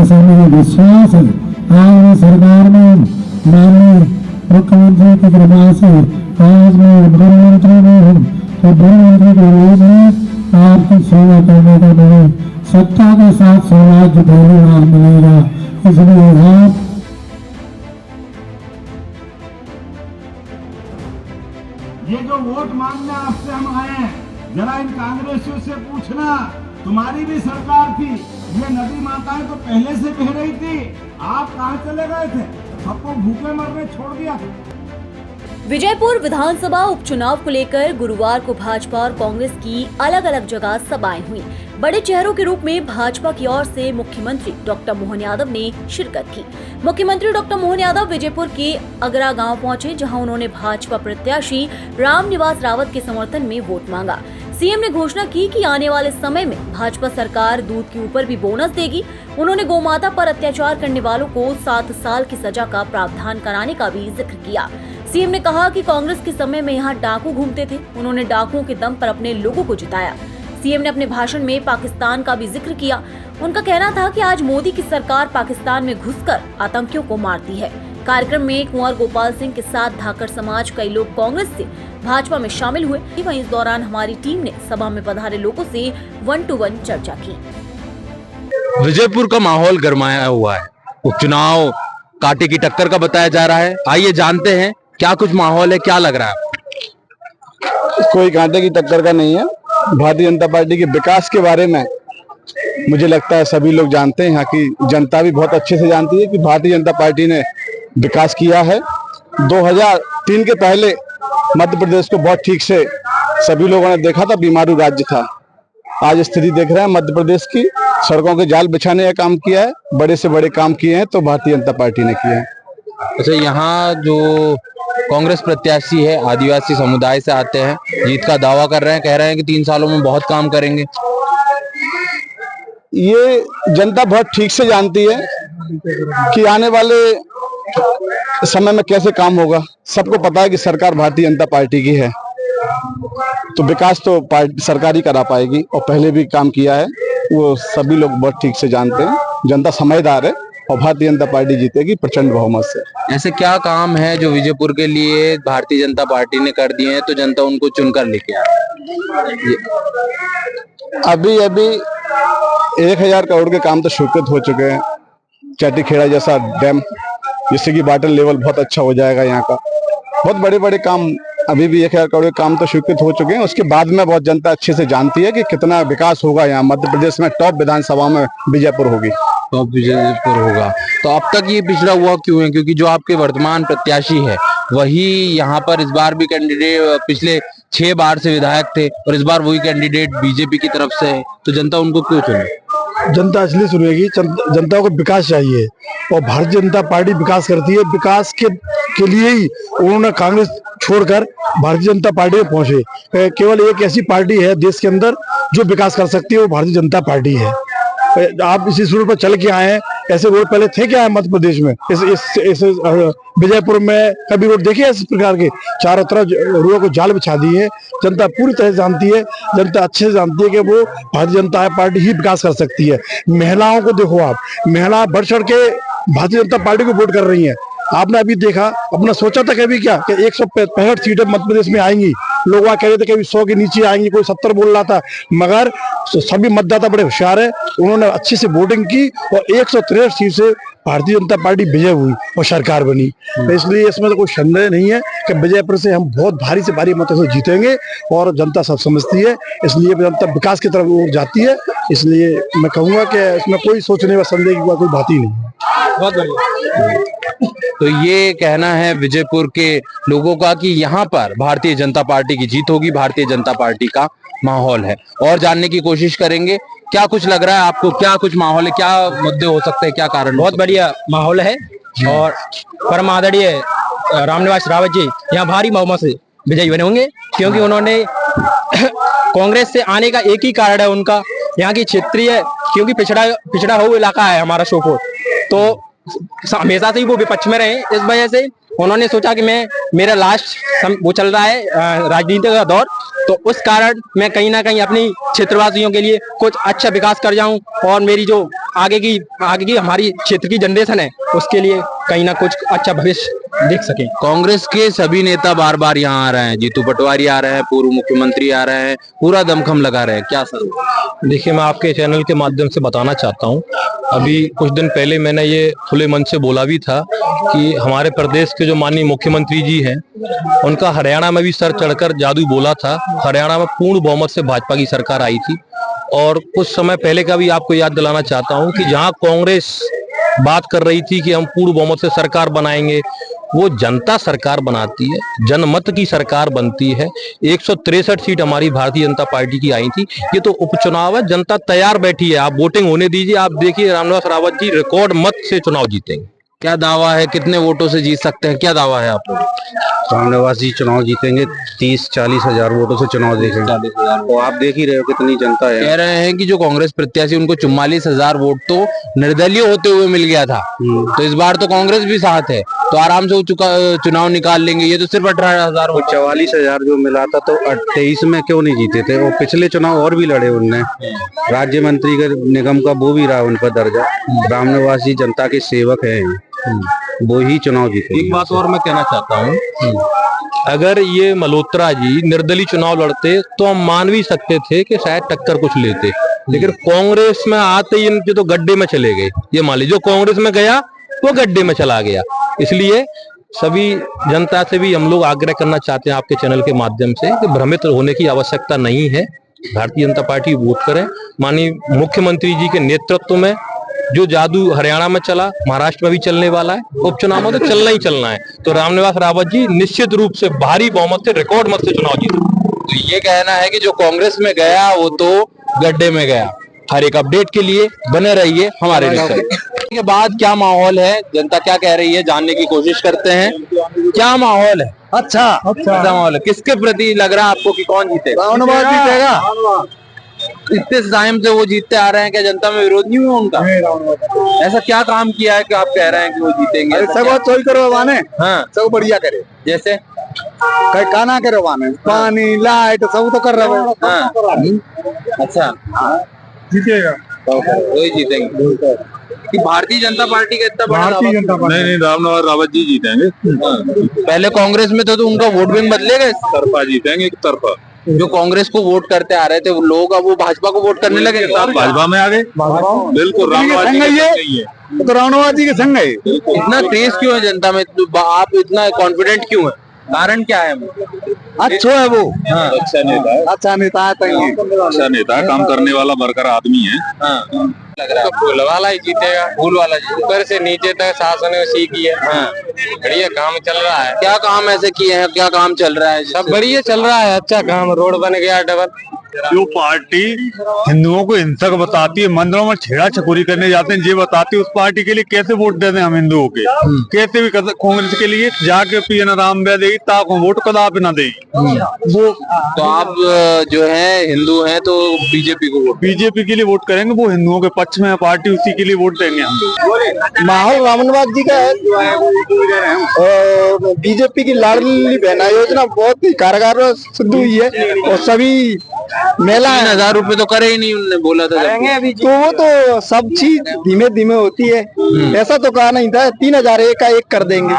ऐसा मुझे विश्वास है। आज सरकार में माननीय मुख्यमंत्री की कृपा से आज मैं वन मंत्री में हूँ, तो वन मंत्री के रूप में आपकी सेवा करने का मुझे सत्ता के साथ सौभाग्य पहली बार मिलेगा। इसलिए आप ये जो वोट मांगने आपसे हम आए हैं, जरा इन कांग्रेसियों से पूछना, तुम्हारी भी सरकार थी, ये नदी माताएं तो पहले से बह रही थी, आप कहाँ चले गए थे? सबको भूखे मरने छोड़ दिया। विजयपुर विधानसभा उपचुनाव को लेकर गुरुवार को भाजपा और कांग्रेस की अलग अलग जगह सभाएं हुई। बड़े चेहरों के रूप में भाजपा की ओर से मुख्यमंत्री डॉक्टर मोहन यादव ने शिरकत की। मुख्यमंत्री डॉक्टर मोहन यादव विजयपुर के अगरा गांव पहुंचे, जहां उन्होंने भाजपा प्रत्याशी रामनिवास रावत के समर्थन में वोट मांगा। सीएम ने घोषणा की कि आने वाले समय में भाजपा सरकार दूध के ऊपर भी बोनस देगी। उन्होंने गौमाता पर अत्याचार करने वालों को 7 साल की सजा का प्रावधान कराने का भी जिक्र किया। सीएम ने कहा कि कांग्रेस के समय में यहाँ डाकू घूमते थे, उन्होंने डाकुओं के दम पर अपने लोगों को जिताया। सीएम ने अपने भाषण में पाकिस्तान का भी जिक्र किया। उनका कहना था कि आज मोदी की सरकार पाकिस्तान में घुसकर आतंकियों को मारती है। कार्यक्रम में कुंवर गोपाल सिंह के साथ धाकड़ समाज कई लोग कांग्रेस से भाजपा में शामिल हुए। वहीं इस दौरान हमारी टीम ने सभा में पधारे लोगों से 1-to-1 चर्चा की। विजयपुर का माहौल गरमाया हुआ है। उपचुनाव कांटे की टक्कर का बताया जा रहा है। आइए जानते हैं क्या कुछ माहौल है, क्या लग रहा है? कोई कांटे की टक्कर का नहीं है। भारतीय जनता पार्टी के विकास के बारे में मुझे लगता है सभी लोग जानते हैं, यहाँ की जनता भी बहुत अच्छे से जानती है कि भारतीय जनता पार्टी ने विकास किया है। 2003 के पहले मध्य प्रदेश को बहुत ठीक से सभी लोगों ने देखा था, बीमारू राज्य था। आज स्थिति देख रहे हैं मध्य प्रदेश की, सड़कों के जाल बिछाने का काम किया है, बड़े से बड़े काम किए हैं तो भारतीय जनता पार्टी ने किए हैं। अच्छा, यहाँ जो कांग्रेस प्रत्याशी है आदिवासी समुदाय से आते हैं, जीत का दावा कर रहे हैं, कह रहे हैं कि 3 सालों में बहुत काम करेंगे। ये जनता बहुत ठीक से जानती है कि आने वाले समय में कैसे काम होगा। सबको पता है कि सरकार भारतीय जनता पार्टी की है, तो विकास तो सरकार ही करा पाएगी और पहले भी काम किया है, वो सभी लोग बहुत ठीक से जानते हैं। जनता समझदार है और भारतीय जनता पार्टी जीतेगी प्रचंड बहुमत से। ऐसे क्या काम है जो विजयपुर के लिए भारतीय जनता पार्टी ने कर दिए हैं तो जनता उनको चुनकर लेके आ? अभी 1000 करोड़ के काम तो स्वीकृत हो चुके हैं। चैटीखेड़ा जैसा डैम, जिससे कि वाटर लेवल बहुत अच्छा हो जाएगा यहाँ का। बहुत बड़े बड़े काम, अभी भी 1000 करोड़ के काम तो स्वीकृत हो चुके हैं। उसके बाद में बहुत जनता अच्छे से जानती है कि कितना विकास होगा यहाँ मध्य प्रदेश में। टॉप विधानसभा में विजयपुर होगी, टॉप विजयपुर होगा। तो अब तक ये पिछड़ा हुआ क्यों है? क्योंकि जो आपके वर्तमान प्रत्याशी है वही यहाँ पर इस बार भी कैंडिडेट, पिछले 6 बार से विधायक थे और इस बार वही कैंडिडेट बीजेपी की तरफ से है, तो जनता उनको क्यों चुने? जनता इसलिए सुनेगी, जनता को विकास चाहिए और भारतीय जनता पार्टी विकास करती है। विकास के लिए ही उन्होंने कांग्रेस छोड़कर भारतीय जनता पार्टी में पहुंचे। केवल एक ऐसी पार्टी है देश के अंदर जो विकास कर सकती है, वो भारतीय जनता पार्टी है। आप इसी सूत्र पर चल के आए हैं। ऐसे रोड पहले थे क्या है मध्य प्रदेश में? इस विजयपुर में कभी रोड देखे इस प्रकार के? चारों तरफ रोड को जाल बिछा दिए है। जनता पूरी तरह जानती है, जनता अच्छे से जानती है कि वो भारतीय जनता पार्टी ही विकास कर सकती है। महिलाओं को देखो आप, महिला बढ़ चढ़ के भारतीय जनता पार्टी को वोट कर रही है। आपने अभी देखा, अपना सोचा था कभी क्या कि 165 सीटें मध्य प्रदेश में आएंगी? लोग वहां कह रहे थे कभी 100 के नीचे आएंगी, कोई 70 बोल रहा था, मगर सभी मतदाता बड़े होशियार है, उन्होंने अच्छे से वोटिंग की और 163 सीट से भारतीय जनता पार्टी विजय हुई और सरकार बनी। तो इसलिए इसमें तो कोई संदेह नहीं है कि विजयपुर से हम बहुत भारी से भारी मतों से जीतेंगे और जनता सब समझती है। इसलिए जनता विकास की तरफ ओर जाती है। इसलिए मैं कहूंगा कि इसमें कोई सोचने व संदेह की कोई बात ही नहीं है। बहुत बढ़िया। तो ये कहना है विजयपुर के लोगों का कि यहाँ पर भारतीय जनता पार्टी की जीत होगी, भारतीय जनता पार्टी का माहौल है। और जानने की कोशिश करेंगे क्या कुछ लग रहा है आपको, क्या कुछ माहौल है, क्या मुद्दे हो सकते हैं, क्या कारण? बहुत बढ़िया माहौल है और परम आदरणीय रामनिवास रावत जी यहाँ भारी बहुमत से विजयी बने होंगे, क्योंकि उन्होंने कांग्रेस से आने का एक ही कारण है उनका, यहाँ की क्षेत्रीय, क्योंकि पिछड़ा हुआ इलाका है हमारा सोपोर, तो हमेशा से ही वो विपक्ष में रहे। इस वजह से उन्होंने सोचा कि मैं मेरा लास्ट वो चल रहा है राजनीति का दौर, तो उस कारण मैं कहीं ना कहीं अपनी क्षेत्रवासियों के लिए कुछ अच्छा विकास कर जाऊं और मेरी जो आगे की हमारी क्षेत्र की जनरेशन है उसके लिए कहीं ना कुछ अच्छा भविष्य देख सके। कांग्रेस के सभी नेता बार बार यहाँ आ रहे हैं, जीतू पटवारी आ रहे हैं, पूर्व मुख्यमंत्री आ रहे हैं, पूरा दमखम लगा रहे हैं, क्या सर? देखिए, मैं आपके चैनल के माध्यम से बताना चाहता हूँ, अभी कुछ दिन पहले मैंने ये खुले मन से बोला भी था कि हमारे प्रदेश के जो माननीय मुख्यमंत्री जी हैं उनका हरियाणा में भी सर चढ़कर जादू बोला था। हरियाणा में पूर्ण बहुमत से भाजपा की सरकार आई थी और कुछ समय पहले का भी आपको याद दिलाना चाहता हूँ कि जहाँ कांग्रेस बात कर रही थी कि हम पूर्ण बहुमत से सरकार बनाएंगे, वो जनता सरकार बनाती है, जनमत की सरकार बनती है। 163 सीट हमारी भारतीय जनता पार्टी की आई थी। ये तो उपचुनाव है, जनता तैयार बैठी है, आप वोटिंग होने दीजिए। आप देखिए रामनिवास रावत जी रिकॉर्ड मत से चुनाव जीतेंगे। क्या दावा है, कितने वोटों से जीत सकते हैं, क्या दावा है आपको? रामनिवास जी चुनाव जीतेंगे, 30-40 हजार वोटों से चुनाव जीतेंगे। तो आप देख ही रहे हो कितनी जनता है। कह रहे हैं कि जो कांग्रेस प्रत्याशी उनको 44,000 वोट तो निर्दलीय होते हुए मिल गया था, तो इस बार तो कांग्रेस भी साथ है, तो आराम से वो चुनाव निकाल लेंगे। ये तो सिर्फ 18,000 वो 44,000 जो मिला था तो 23 में क्यों नहीं जीते थे? और पिछले चुनाव और भी लड़े उनने, राज्य मंत्री का निगम का वो भी रहा उनका दर्जा। रामनिवास जी जनता के सेवक है, वो ही चुनाव जीते। एक बात और मैं कहना चाहता हूँ, अगर ये मल्होत्रा जी निर्दलीय चुनाव लड़ते तो हम मान भी सकते थे कि शायद टक्कर कुछ लेते, लेकिन कांग्रेस में आते ही इनके तो गड्ढे में चले गए। ये मान लीजिए, जो कांग्रेस में गया वो गड्ढे में चला गया। इसलिए सभी जनता से भी हम लोग आग्रह करना चाहते हैं आपके चैनल के माध्यम से कि भ्रमित होने की आवश्यकता नहीं है। भारतीय जनता पार्टी वोट करें। माननीय मुख्यमंत्री जी के नेतृत्व में जो जादू हरियाणा में चला, महाराष्ट्र में भी चलने वाला है। उपचुनाव में तो चलना ही चलना है। तो रामनिवास रावत जी निश्चित रूप से भारी बहुमत से, रिकॉर्ड मत से चुनाव जीते। तो ये कहना है कि जो कांग्रेस में गया वो तो गड्ढे में गया। हर एक अपडेट के लिए बने रहिए हमारे के बाद क्या माहौल है, जनता क्या कह रही है, जानने की कोशिश करते हैं। क्या माहौल है? अच्छा माहौल है। किसके प्रति लग रहा है आपको कि कौन जीतेगा? रामनिवास जीतेगा। इतने टाइम से वो जीतते आ रहे हैं, क्या जनता में विरोध नहीं हुआ उनका? ऐसा क्या काम किया है कि आप कह रहे हैं कि वो जीतेंगे? सब चोरी करो वाने, हाँ, सब बढ़िया करे। जैसे कहीं काना करे वाने, पानी लाइट सब तो कर रहे हैं। हाँ। अच्छा, जीतेगा, वही जीतेंगे कि भारतीय जनता पार्टी का इतना बड़ा दावा? नहीं, रामनिवास रावत जी जीतेंगे। पहले कांग्रेस में तो उनका वोट बैंक बदलेगा, इस तरफा जीतेंगे, एक तरफा। जो कांग्रेस को वोट करते आ रहे थे वो लोग अब वो भाजपा को वोट करने लगे। भाजपा में आ गए, बिल्कुल रामनिवास जी के संग ही है। तो रामनिवास जी के संग है। इतना तेज क्यों है जनता में? आप इतना कॉन्फिडेंट क्यों है? कारण क्या है? अच्छा है वो, अच्छा नेता है, अच्छा नेता है, अच्छा नेता है, काम करने वाला वर्कर आदमी है। लग रहा है फूल वाला ही जीतेगा। फूल वाला जी ऊपर से नीचे तक शासन उसी की है। हाँ, बढ़िया काम चल रहा है। क्या काम ऐसे किए हैं, क्या काम चल रहा है? सब बढ़िया चल रहा है, अच्छा काम, रोड बन गया डबल। जो पार्टी हिंदुओं को हिंसक बताती है, मंदिरों में छेड़ा छकुरी करने जाते हैं, ये बताती है, उस पार्टी के लिए कैसे वोट देते हैं हम हिंदुओं के? कैसे भी कांग्रेस के लिए जाके पीएन राम देगी ताक वोट कदापि ना देगी वो। तो आप जो है हिंदू हैं तो बीजेपी को वोट? बीजेपी के लिए वोट करेंगे, वो हिंदुओं के पक्ष में है पार्टी, उसी के लिए वोट देंगे हम लोग। माहौल रामनिवास जी का है। बीजेपी की लाडली बहना योजना बहुत ही कारगर सिद्ध हुई है और सभी मेला 3,000 रुपए तो करे ही नहीं, उन्होंने बोला था अभी। तो वो तो सब चीज धीमे धीमे होती है, ऐसा तो कहा नहीं था 3,000 एक कर देंगे,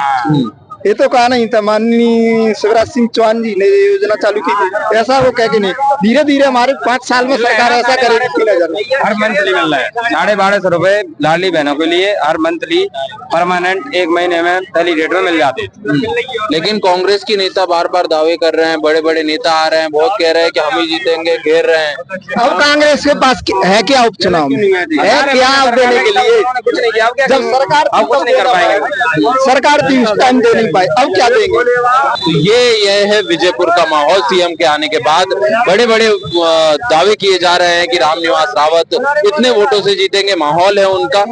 ये तो कहा नहीं था। माननीय शिवराज सिंह चौहान जी ने योजना चालू की थी, ऐसा वो कह के नहीं, धीरे धीरे हमारे 5 साल में सरकार ऐसा करेगी। 3,000 हर मंथली मिल रहा है, 1250 रुपए लाडली बहनों के लिए हर मंथली परमानेंट 1 महीने में पहली रेट में मिल जाती है। लेकिन कांग्रेस की नेता बार बार दावे कर रहे हैं, बड़े बड़े नेता आ रहे हैं, बहुत कह रहे हैं कि हम ही जीतेंगे, घेर रहे हैं। अब कांग्रेस के पास है क्या उपचुनाव में, है क्या देने के लिए? जब सरकार कुछ नहीं कर पाएंगे, सरकार भी उस टाइम दे नहीं पाई, अब क्या देंगे? तो ये है विजयपुर का माहौल। सीएम के आने के बाद बड़े बड़े दावे किए जा रहे हैं कि रामनिवास रावत इतने वोटों से जीतेंगे, माहौल है उनका।